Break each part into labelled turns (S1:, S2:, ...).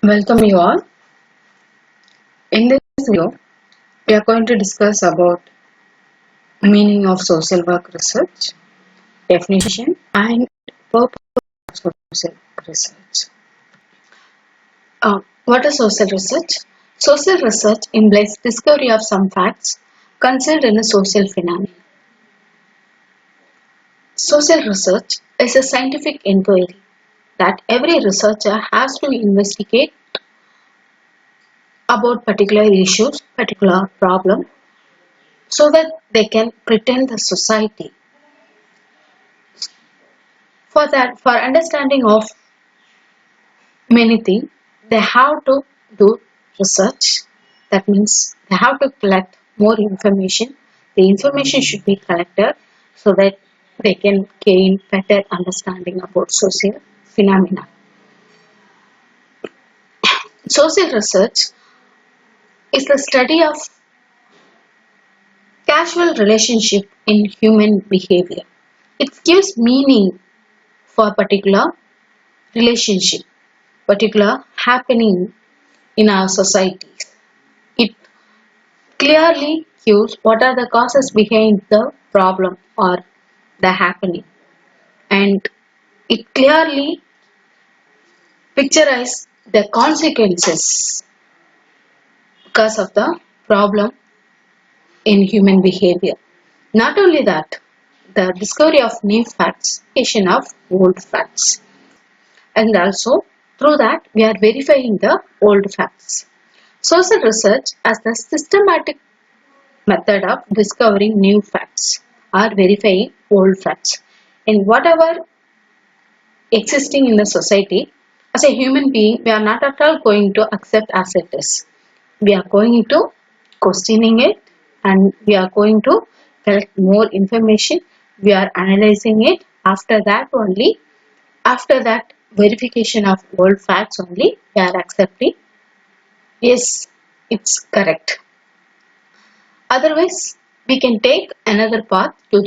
S1: Welcome you all. In this video, we are going to discuss about meaning of social work research, definition, and purpose of social research. What is social research? Social research implies discovery of some facts considered in a social phenomenon. Social research is a scientific inquiry that every researcher has to investigate about particular issues, particular problem, so that they can pretend the society. For that, for understanding of many things, they have to do research. That means they have to collect more information. The information should be collected so that they can gain better understanding about social phenomena. Social research is the study of causal relationship in human behavior. It gives meaning for particular relationship, particular happening in our societies. It clearly gives what are the causes behind the problem or the happening, and it clearly picturizes the consequences because of the problem in human behavior. Not only that, the discovery of new facts, verification of old facts, and also through that we are verifying the old facts. Social research as the systematic method of discovering new facts or verifying old facts in whatever existing in the society. As a human being, we are not at all going to accept as it is. We are going to questioning it, and we are going to collect more information. We are analyzing it. After that verification of old facts only, we are accepting yes, it's correct. Otherwise, we can take another path to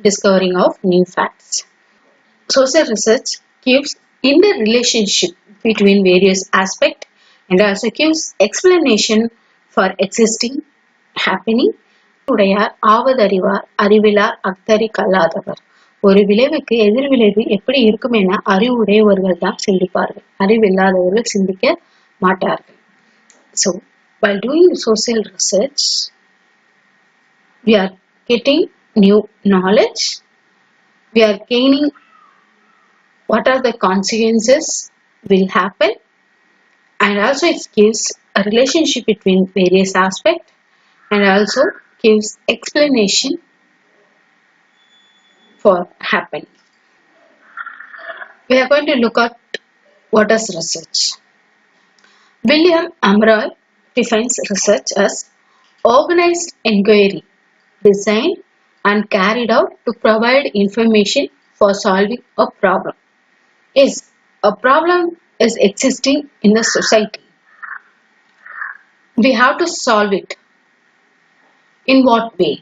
S1: discovering of new facts. Social research gives interrelationship between various aspects and also gives explanation for existing happening. உடையார் ஆவதறிவார் அறிவிலார் அக்தரி கல்லாதவர். ஒரு விளைவுக்கு எதிர்விளைவு எப்படி இருக்கும் என அறிவுடையவர்கள் தான் சிந்திப்பார்கள், அறிவில்லாதவர்கள் சிந்திக்க மாட்டார்கள். So, while doing social research, we are getting new knowledge, we are gaining what are the consequences will happen, and also it gives a relationship between various aspects and also gives explanation for happening. We are going to look at what is research. William Amrell defines research as organized inquiry designed and carried out to provide information for solving a problem. Yes, a problem is existing in the society. We have to solve it. In what way?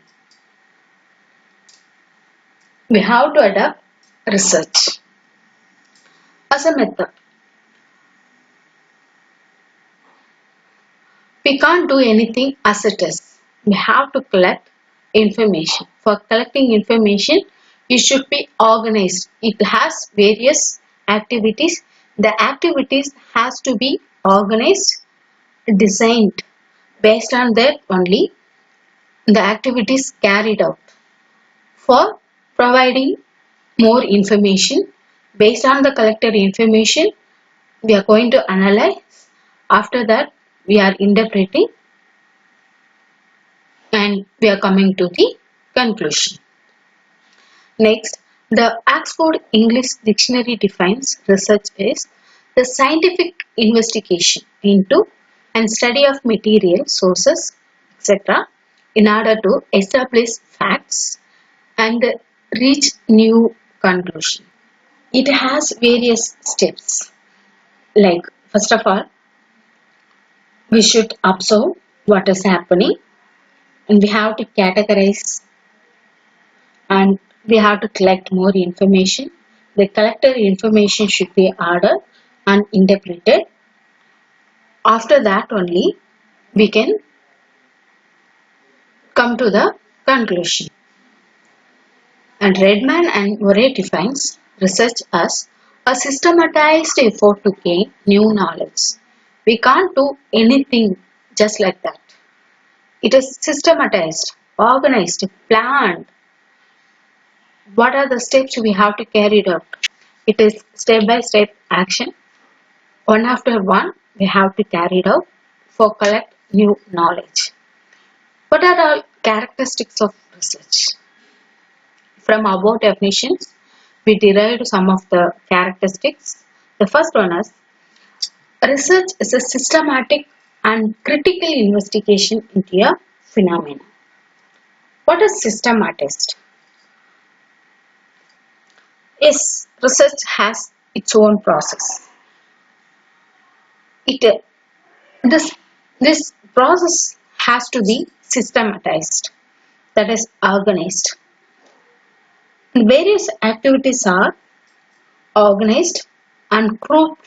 S1: We have to adopt research as a method. We can't do anything as it is. We have to collect information. For collecting information, it should be organized. It has various activities. The activities has to be organized, designed. Based on that only, the activities carried out for providing more information. Based on the collected information, we are going to analyze. After that, we are interpreting and we are coming to the conclusion. Next, the Oxford English Dictionary defines research as the scientific investigation into and study of material, sources, etc. in order to establish facts and reach new conclusion. It has various steps. Like, first of all, we should observe what is happening, and we have to categorize, and we have to collect more information. The collected information should be ordered and interpreted, After that only we can come to the conclusion. And Redman and Murray defines research as a systematized effort to gain new knowledge. We can't do anything just like that. It is systematized, organized, planned. What are the steps we have to carry out? It is step by step action. One after one, we have to carry it out for collect new knowledge. What are the characteristics of research? From above definitions, we derived some of the characteristics. The first one is research is a systematic and critical investigation into a phenomenon. What is systematized? Yes, research has its own process. It this this process has to be systematized, that is organized. Various activities are organized and grouped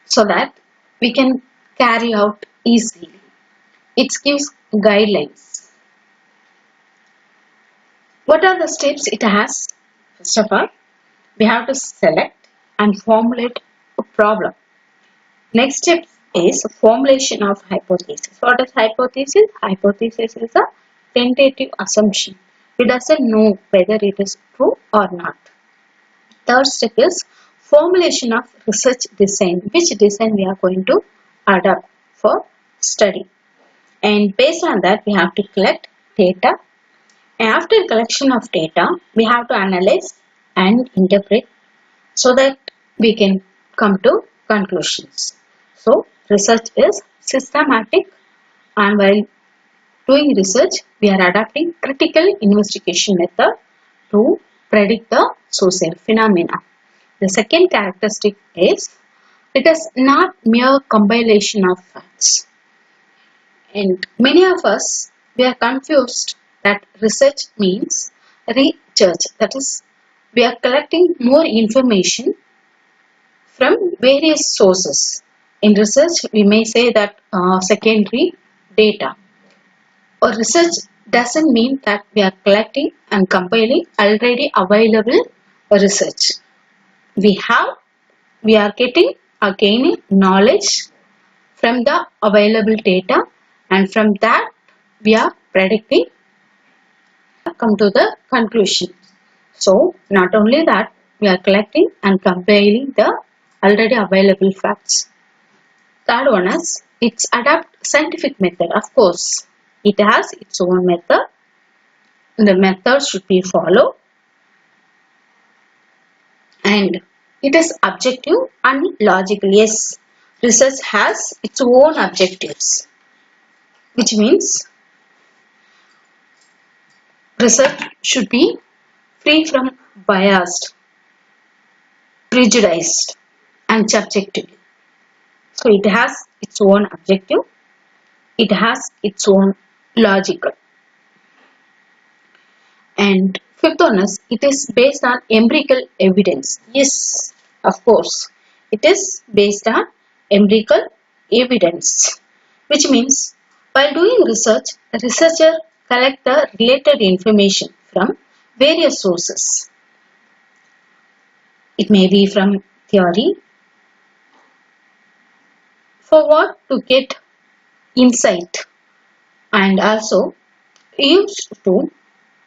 S1: so that we can carry out easily. It gives guidelines. What are the steps it has? First of all, we have to select and formulate a problem. Next step is formulation of hypothesis. What is hypothesis? Hypothesis is a tentative assumption. We doesn't know whether it is true or not. Third step is formulation of research design. Which design we are going to adopt for study. And based on that, we have to collect data. And after collection of data, we have to analyze and interpret so that we can come to conclusions. So, research is systematic, and while doing research, we are adopting critical investigation method to predict the social phenomena. The second characteristic is it is not mere compilation of facts. And many of us, we are confused that research means research. That is, we are collecting more information from various sources. In research, we may say that secondary data. Or research doesn't mean that we are collecting and compiling already available research. We are getting or gaining knowledge from the available data, and from that we are predicting, come to the conclusion. So not only that, we are collecting and compiling the already available facts. Third one is it's adapt scientific method. Of course, it has its own method. The method should be followed, and it is objective and logical. Yes, research has its own objectives, which means research should be free from biased, prejudiced, and subjective. So it has its own objective, it has its own logical. And fifth one is it is based on empirical evidence. Yes, of course, it is based on empirical evidence, which means while doing research, the researcher collects the related information from various sources. It may be from theory, for what to get insight, and also used to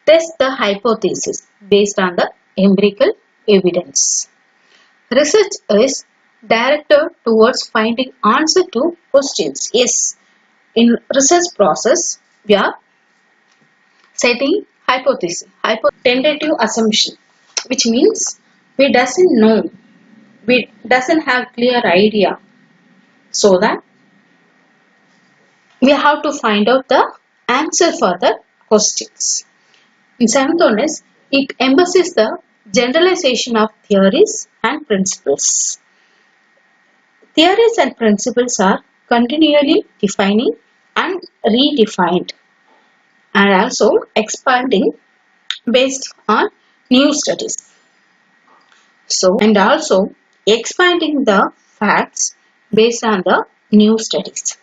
S1: test the hypothesis based on the empirical evidence. Research is directed towards finding answer to questions. Yes, in research process, we are setting hypothesis, tentative assumption, which means we doesn't know, we doesn't have clear idea, so that we have to find out the answer for the questions. In seventh one is it emphasizes the generalization of theories and principles. Theories and principles are continually defining and redefined, and also expanding based on new studies. So, and also expanding the facts based on the new studies.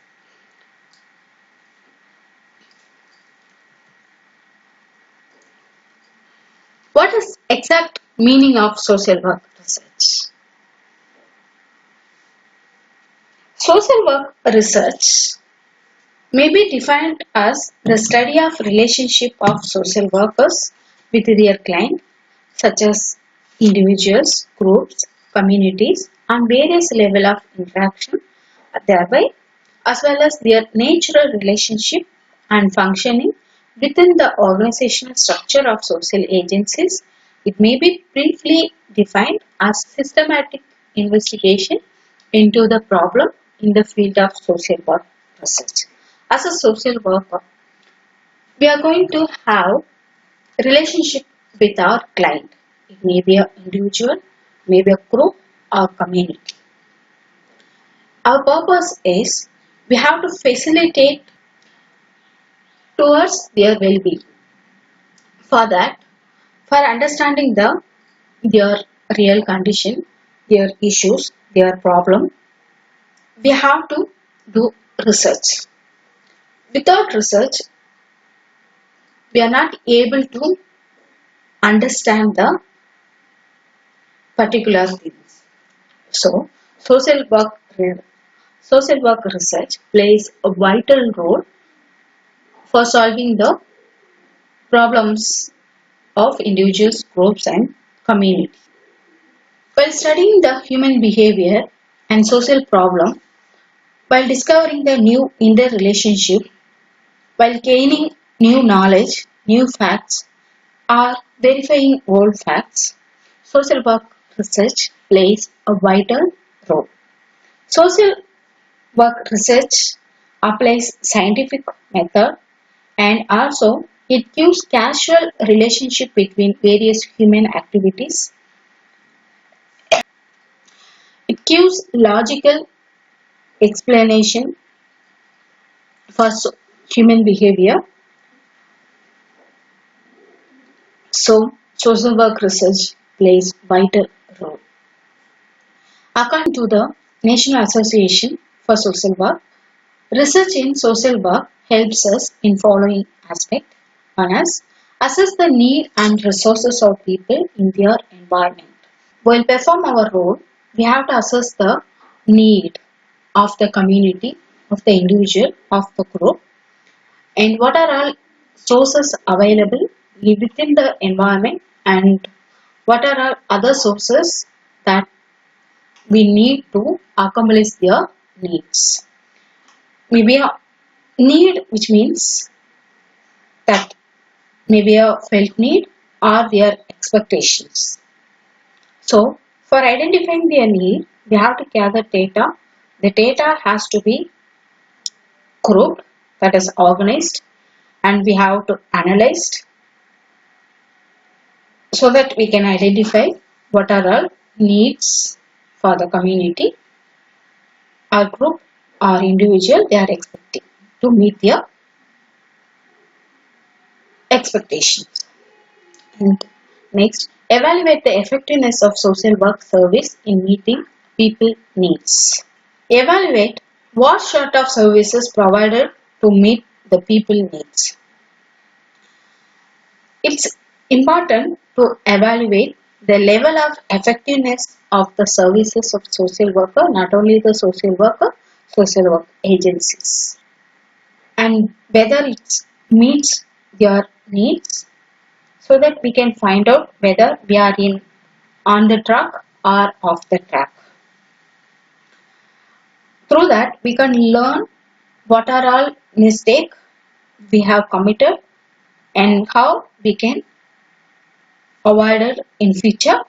S1: What is exact meaning of social work research? Social work research may be defined as the study of relationship of social workers with their client, such as individuals, groups, communities, and various level of interaction, thereby as well as their natural relationship and functioning within the organizational structure of social agencies. It may be briefly defined as systematic investigation into the problem in the field of social work research. As a social worker, we are going to have relationship with our client. It may be an individual, maybe a group or community. Our purpose is we have to facilitate towards their well-being. For that, for understanding their real condition, their issues, their problem, we have to do research. Without research, we are not able to understand the particular things. So, social work research plays a vital role for solving the problems of individuals, groups, and communities. While studying the human behavior and social problem, while discovering the new interrelationship, while gaining new knowledge, new facts, or verifying old facts, social work research plays a vital role. Social work research applies scientific method and also it gives causal relationship between various human activities. It gives logical explanation for human behavior. So, social work research plays vital role. According to the National Association for Social Work, research in social work helps us in following aspect. One is assess the need and resources of people in their environment. While perform our role, we have to assess the need of the community, of the individual, of the group, and what are all sources available within the environment and what are all other sources that we need to accomplish their needs. Maybe a need which means that maybe a felt need or their expectations. So for identifying their need, we have to gather data. The data has to be grouped, that is organized, and we have to analyze so that we can identify what are our needs for the community, our group, or individual they are expecting to meet their expectations. And next, evaluate the effectiveness of social work service in meeting people needs. Evaluate what sort of services provided to meet the people needs. It's important to evaluate the level of effectiveness of the services of social worker, not only the social worker, social work agencies, and whether it meets their needs so that we can find out whether we are in on the track or off the track. Through that, we can learn what are all mistakes we have committed and how we can avoid it in future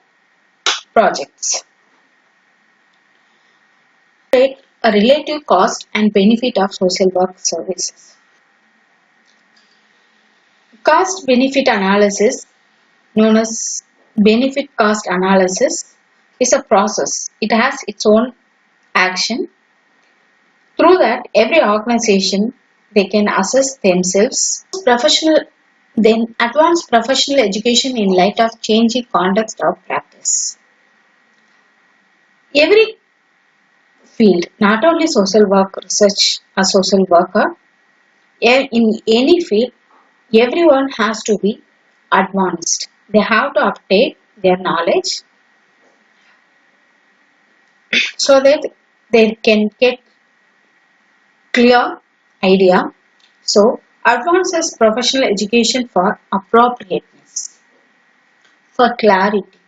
S1: projects. Rate a relative cost and benefit of social work services. Cost benefit analysis, known as benefit cost analysis, is a process. It has its own action. Through that, every organization they can assess themselves. Professional then advance professional education in light of changing context of practice. Every field, not only social work research or social worker, in any field, everyone has to be advanced. They have to update their knowledge so that they can get clear idea. So, advances professional education for appropriateness, for clarity,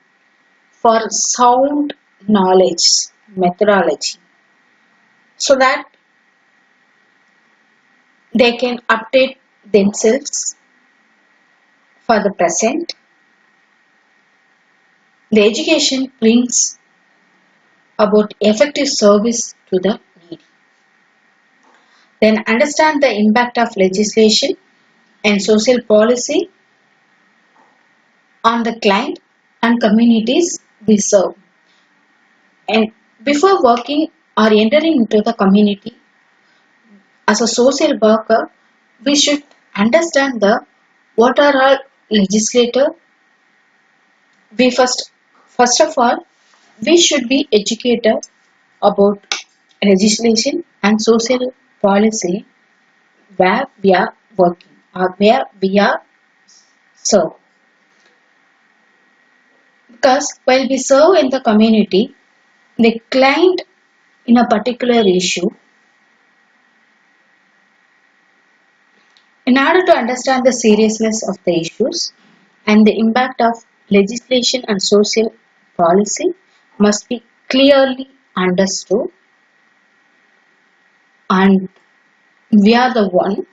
S1: for sound knowledge, methodology, so that they can update themselves for the present. The education brings about effective service to the needy. Then understand the impact of legislation and social policy on the client and communities we serve. And before working or entering into the community as a social worker, we should understand the what are our legislator. We first of all, we should be educated about legislation and social policy where we are working or where we are served. Because while we serve in the community, the client in a particular issue, in order to understand the seriousness of the issues and the impact of legislation and social policy must be clearly understood, and we are the one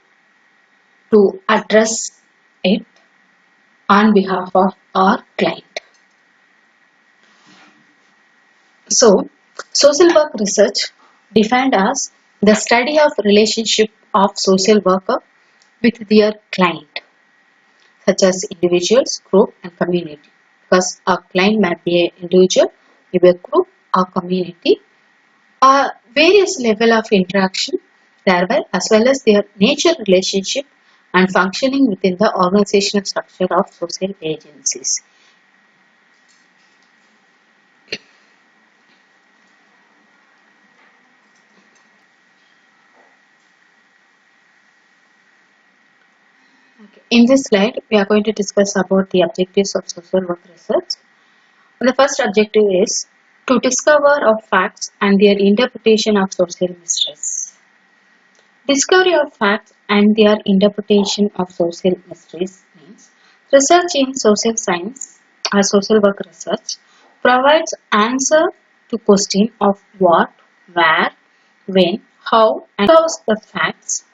S1: to address it on behalf of our client. So, social work research defined as the study of relationship of social worker with their client, such as individuals, group, and community. Because our client might be an individual, maybe a group, or community, or various level of interaction thereby, as well as their nature, relationship, and functioning within the organizational structure of social agencies. Okay. In this slide, we are going to discuss about the objectives of social work research. The first objective is to discover of facts and their interpretation of social mysteries. Discovery of facts and their interpretation of social mysteries means research in social science or social work research provides answer to question of what, where, when, how, and covers the facts,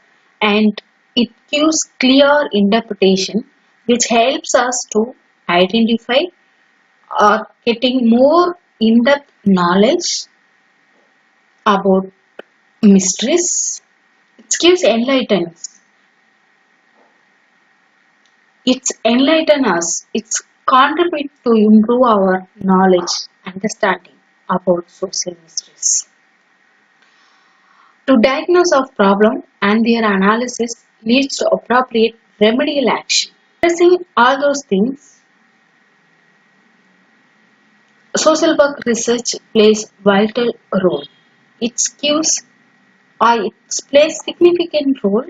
S1: and it gives clear interpretation which helps us to identify or getting more in-depth knowledge about mysteries. It gives enlightenment. It's enlighten us. It's contribute to improve our knowledge, understanding about social mysteries. To diagnose of problem and their analysis leads to appropriate remedial action. Addressing all those things, social work research plays vital role. It gives or it plays significant role.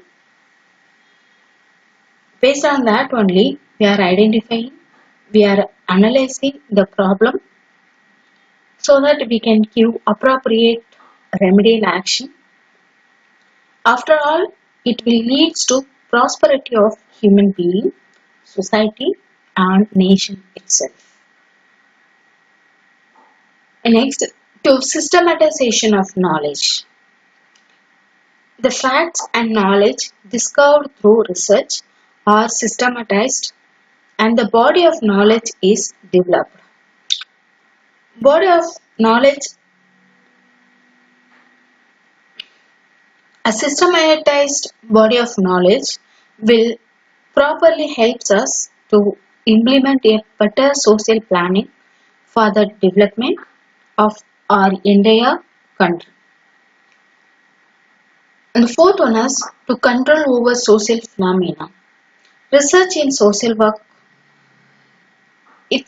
S1: Based on that only, we are identifying, we are analyzing the problem so that we can give appropriate remedial action. After all, it will lead to prosperity of human being, society, and nation itself. And next, to systematization of knowledge. The facts and knowledge discovered through research are systematized and the body of knowledge is developed. Body of knowledge, a systematized body of knowledge will properly helps us to implement a better social planning for the development of our entire country. And the fourth one is to control over social phenomena. Research in social work, it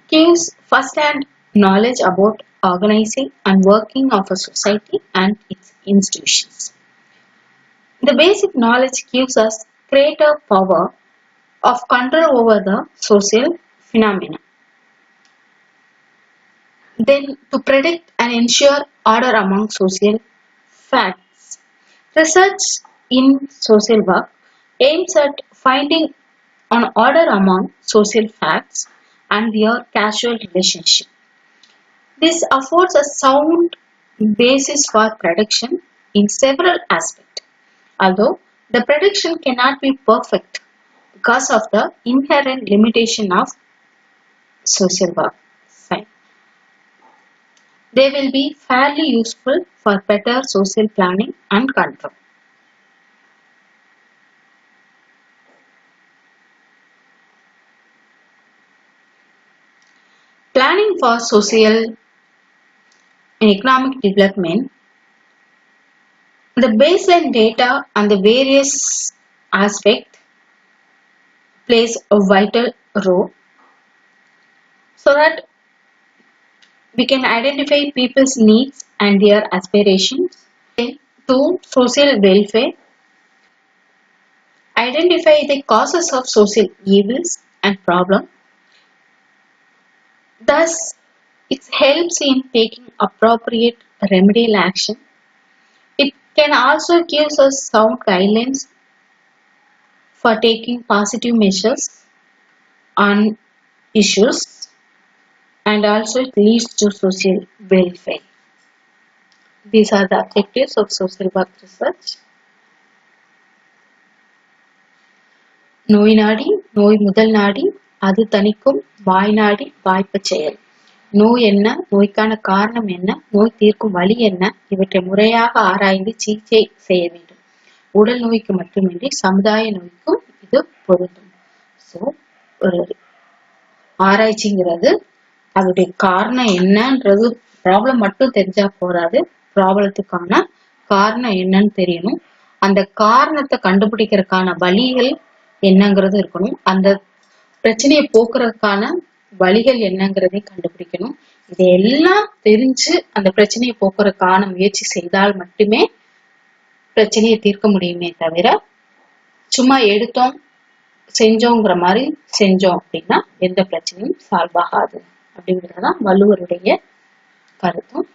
S1: gives first-hand knowledge about organizing and working of a society and its institutions. The basic knowledge gives us greater power of control over the social phenomena. Then, to predict and ensure order among social facts. Research in social work aims at finding an order among social facts and their causal relationship. This affords a sound basis for prediction in several aspects, although the prediction cannot be perfect because of the inherent limitation of social work. Fine. They will be fairly useful for better social planning and control. Planning for social and economic development. The baseline data and the various aspects plays a vital role so that we can identify people's needs and their aspirations. To social welfare, identify the causes of social evils and problems. Thus, it helps in taking appropriate remedial action. It can also give us sound guidelines for taking positive measures on issues, and also it leads to social welfare. These are the objectives of social work research. நோய் நாடி நோய் முதல் நாடி அது தணிக்கும் வாய் நாடி வாய்ப்பச் செயல். நோய் என்ன, நோய்க்கான காரணம் என்ன, நோய் தீர்க்கும் வழி என்ன, இவற்றை முறையாக ஆராய்ந்து சிகிச்சை செய்ய வேண்டும். உடல் நோய்க்கு மட்டுமின்றி சமுதாய நோய்க்கும் இது பொருந்தும். ஸோ ஒரு ஆராய்ச்சிங்கிறது அதோடைய காரணம் என்னன்றது ப்ராப்ளம் மட்டும் தெரிஞ்சா போராது, ப்ராப்ளத்துக்கான காரணம் என்னன்னு தெரியணும். அந்த காரணத்தை கண்டுபிடிக்கிறதுக்கான வழிகள் என்னங்கிறது இருக்கணும். அந்த பிரச்சனையை போக்குறதுக்கான வழிகள் என்னங்கிறதையும் கண்டுபிடிக்கணும். இதையெல்லாம் தெரிஞ்சு அந்த பிரச்சனையை போக்குறதுக்கான முயற்சி செய்தால் மட்டுமே பிரச்சனையை தீர்க்க முடியுமே தவிர சும்மா எடுத்தோம் செஞ்சோங்கிற மாதிரி செஞ்சோம் அப்படின்னா எந்த பிரச்சனையும் சால்வ் ஆகாது அப்படிங்கிறதுதான் வள்ளுவருடைய கருத்தும்.